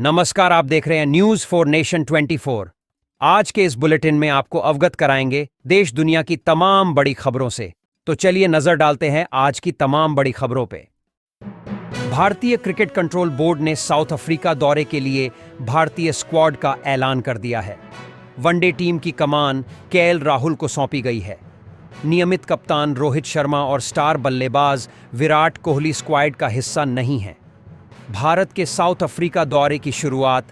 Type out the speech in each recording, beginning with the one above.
नमस्कार, आप देख रहे हैं न्यूज फॉर नेशन 24। आज के इस बुलेटिन में आपको अवगत कराएंगे देश दुनिया की तमाम बड़ी खबरों से। तो चलिए नजर डालते हैं आज की तमाम बड़ी खबरों पे। भारतीय क्रिकेट कंट्रोल बोर्ड ने साउथ अफ्रीका दौरे के लिए भारतीय स्क्वाड का ऐलान कर दिया है। वनडे टीम की कमान केएल राहुल को सौंपी गई है। नियमित कप्तान रोहित शर्मा और स्टार बल्लेबाज विराट कोहली स्क्वाड का हिस्सा नहीं है। भारत के साउथ अफ्रीका दौरे की शुरुआत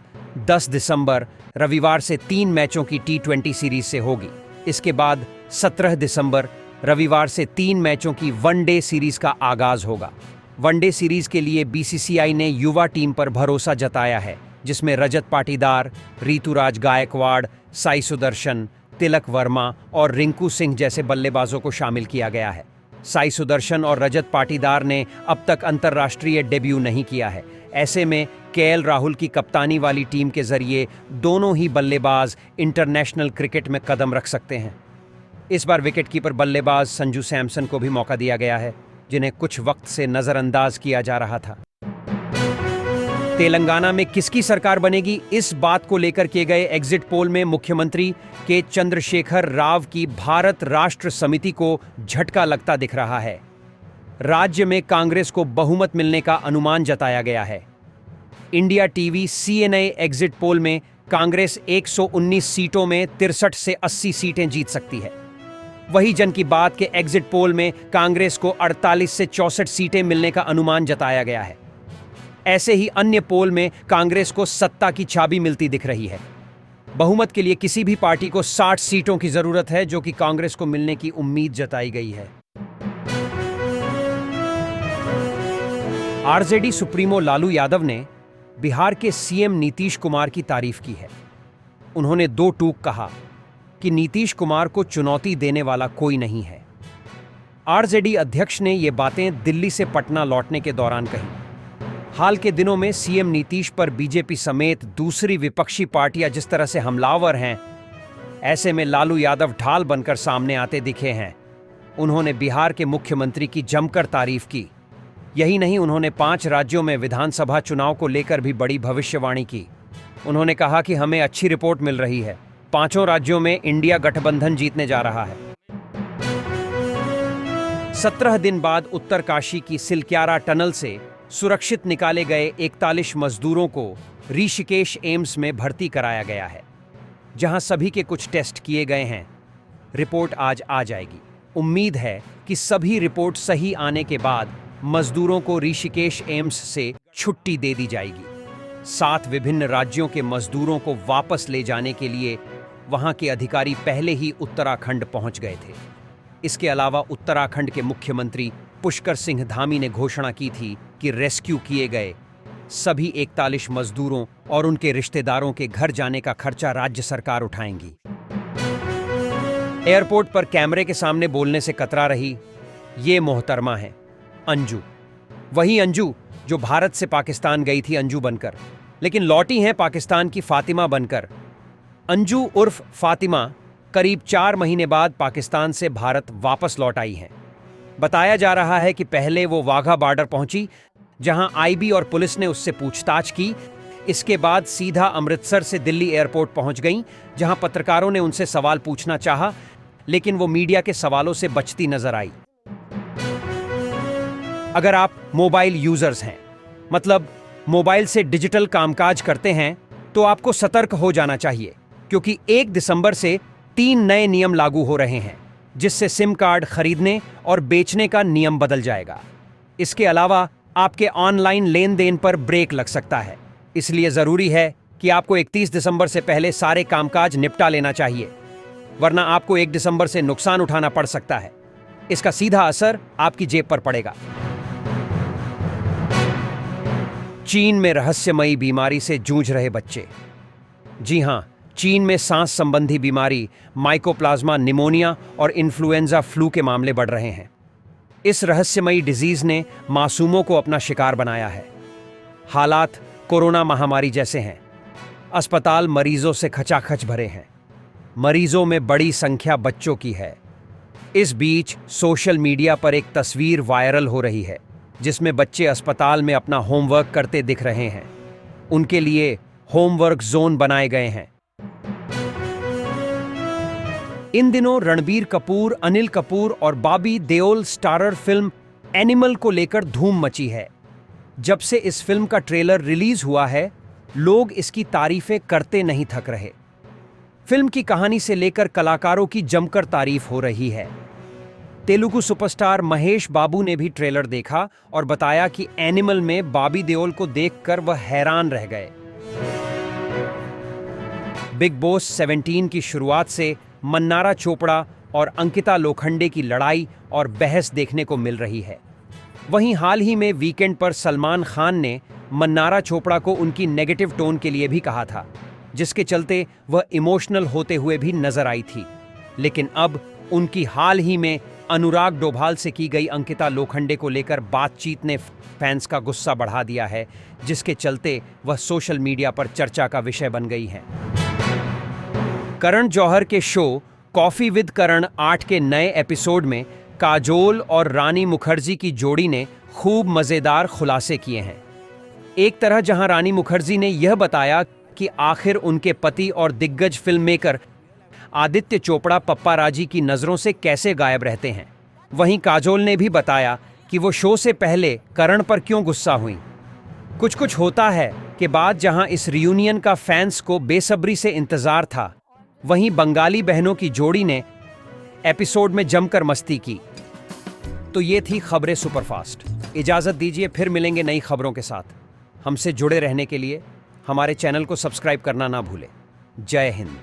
10 दिसंबर रविवार से 3 मैचों की टी20 सीरीज से होगी। इसके बाद 17 दिसंबर रविवार से 3 मैचों की वनडे सीरीज का आगाज होगा। वनडे सीरीज के लिए बीसीसीआई ने युवा टीम पर भरोसा जताया है, जिसमें रजत पाटीदार, ऋतुराज गायकवाड़, साई सुदर्शन, तिलक वर्मा और रिंकू सिंह जैसे बल्लेबाजों को शामिल किया गया है। साई सुदर्शन और रजत पाटीदार ने अब तक अंतर्राष्ट्रीय डेब्यू नहीं किया है। ऐसे में केएल राहुल की कप्तानी वाली टीम के जरिए दोनों ही बल्लेबाज इंटरनेशनल क्रिकेट में कदम रख सकते हैं। इस बार विकेटकीपर बल्लेबाज संजू सैमसन को भी मौका दिया गया है, जिन्हें कुछ वक्त से नजरअंदाज किया जा रहा था। तेलंगाना में किसकी सरकार बनेगी, इस बात को लेकर किए गए एग्जिट पोल में मुख्यमंत्री के चंद्रशेखर राव की भारत राष्ट्र समिति को झटका लगता दिख रहा है। राज्य में कांग्रेस को बहुमत मिलने का अनुमान जताया गया है। India TV CNA exit poll में कांग्रेस 119 सीटों में 63 से 80 सीटें जीत सकती है। वही जन की बात के एग्जिट पोल में कांग्रेस को 48 से 64 सीटें मिलने का अनुमान जताया गया है। ऐसे ही अन्य पोल में कांग्रेस को सत्ता की चाबी मिलती दिख रही है। बहुमत के लिए किसी भी पार्टी को 60 सीटों की जरूरत है, जो कि कांग्रेस को मिलने की उम्मीद जताई गई है। आरजेडी सुप्रीमो लालू यादव ने बिहार के सीएम नीतीश कुमार की तारीफ की है। उन्होंने 2 टूक कहा कि नीतीश कुमार को चुनौती देने वाला कोई नहीं है। आरजेडी अध्यक्ष ने ये बातें दिल्ली से पटना लौटने के दौरान कही। हाल के दिनों में सीएम नीतीश पर बीजेपी समेत दूसरी विपक्षी पार्टियां जिस तरह से हमलावर हैं, ऐसे में लालू यादव ढाल बनकर सामने आते दिखे हैं। उन्होंने बिहार के मुख्यमंत्री की जमकर तारीफ की। यही नहीं, उन्होंने 5 राज्यों में विधानसभा चुनाव को लेकर भी बड़ी भविष्यवाणी की। उन्होंने कहा कि हमें अच्छी रिपोर्ट मिल रही है, 5 राज्यों में इंडिया गठबंधन जीतने जा रहा है। 17 दिन बाद उत्तरकाशी की सिलक्यारा टनल से सुरक्षित निकाले गए 41 मजदूरों को ऋषिकेश एम्स में भर्ती कराया गया है, जहां सभी के कुछ टेस्ट किए गए हैं। रिपोर्ट आज आ जाएगी। उम्मीद है कि सभी रिपोर्ट सही आने के बाद मजदूरों को ऋषिकेश एम्स से छुट्टी दे दी जाएगी। 7 विभिन्न राज्यों के मजदूरों को वापस ले जाने के लिए वहां के अधिकारी पहले ही उत्तराखंड पहुंच गए थे। इसके अलावा उत्तराखंड के मुख्यमंत्री पुष्कर सिंह धामी ने घोषणा की थी कि रेस्क्यू किए गए सभी 41 मजदूरों और उनके रिश्तेदारों के घर जाने का खर्चा राज्य सरकार उठाएंगी। एयरपोर्ट पर कैमरे के सामने बोलने से कतरा रही ये मोहतरमा है अंजू। वही अंजू जो भारत से पाकिस्तान गई थी अंजू बनकर, लेकिन लौटी हैं पाकिस्तान की फातिमा बनकर। अंजू उर्फ फातिमा करीब 4 महीने बाद पाकिस्तान से भारत वापस लौट आई हैं। बताया जा रहा है कि पहले वो वाघा बॉर्डर पहुंची, जहां आईबी और पुलिस ने उससे पूछताछ की। इसके बाद सीधा अमृतसर से दिल्ली एयरपोर्ट पहुंच गईं, जहां पत्रकारों ने उनसे सवाल पूछना चाहा, लेकिन वो मीडिया के सवालों से बचती नजर आई। अगर आप मोबाइल यूजर्स हैं, मतलब मोबाइल से डिजिटल कामकाज करते हैं, तो आपको सतर्क हो जाना चाहिए, क्योंकि 1 दिसंबर से 3 नए नियम लागू हो रहे हैं, जिससे सिम कार्ड खरीदने और बेचने का नियम बदल जाएगा। इसके अलावा आपके ऑनलाइन लेन देन पर ब्रेक लग सकता है। इसलिए जरूरी है कि आपको 31 दिसंबर से पहले सारे कामकाज निपटा लेना चाहिए, वरना आपको 1 दिसंबर से नुकसान उठाना पड़ सकता है। इसका सीधा असर आपकी जेब पर पड़ेगा। चीन में रहस्यमयी बीमारी से जूझ रहे बच्चे। जी हां, चीन में सांस संबंधी बीमारी माइकोप्लाज्मा निमोनिया और इन्फ्लुएंजा फ्लू के मामले बढ़ रहे हैं। इस रहस्यमयी डिजीज ने मासूमों को अपना शिकार बनाया है। हालात कोरोना महामारी जैसे हैं। अस्पताल मरीजों से खचाखच भरे हैं। मरीजों में बड़ी संख्या बच्चों की है। इस बीच सोशल मीडिया पर एक तस्वीर वायरल हो रही है, जिसमें बच्चे अस्पताल में अपना होमवर्क करते दिख रहे हैं। उनके लिए होमवर्क जोन बनाए गए हैं। इन दिनों रणबीर कपूर, अनिल कपूर और Bobby Deol starrer film animal को लेकर धूम मची है। जब से इस फिल्म का ट्रेलर रिलीज हुआ है, लोग इसकी तारीफें करते नहीं थक रहे। फिल्म की कहानी से लेकर कलाकारों की जमकर तारीफ हो रही है। तेलुगु सुपरस्टार महेश बाबू ने भी ट्रेलर देखा और बताया कि एनिमल में बॉबी देओल को देखकर वह हैरान रह गए। बिग बॉस 17 की शुरुआत से मन्नारा चोपड़ा और अंकिता लोखंडे की लड़ाई और बहस देखने को मिल रही है। वहीं हाल ही में वीकेंड पर सलमान खान ने मन्नारा चोपड़ा को उनकी नेगेटिव टोन के लिए भी कहा था, जिसके चलते वह इमोशनल होते हुए भी नजर आई थी। लेकिन अब उनकी हाल ही में अनुराग डोभाल से की गई अंकिता लोखंडे को लेकर बातचीत ने फैंस का गुस्सा बढ़ा दिया है, जिसके चलते वह सोशल मीडिया पर चर्चा का विषय बन गई हैं। करण जौहर के शो कॉफी विद करण 8 के नए एपिसोड में काजोल और रानी मुखर्जी की जोड़ी ने खूब मजेदार खुलासे किए हैं। एक तरह जहां रानी मुखर्जी ने यह बताया कि आखिर उनके पति और दिग्गज फिल्म मेकर आदित्य चोपड़ा पप्पाराजी की नज़रों से कैसे गायब रहते हैं, वहीं काजोल ने भी बताया कि वो शो से पहले करण पर क्यों गुस्सा हुई। कुछ कुछ होता है के बाद जहां इस रियूनियन का फैंस को बेसब्री से इंतजार था, वहीं बंगाली बहनों की जोड़ी ने एपिसोड में जमकर मस्ती की। तो ये थी खबरें सुपरफास्ट। इजाज़त दीजिए, फिर मिलेंगे नई खबरों के साथ। हमसे जुड़े रहने के लिए हमारे चैनल को सब्सक्राइब करना ना भूलें। जय हिंद।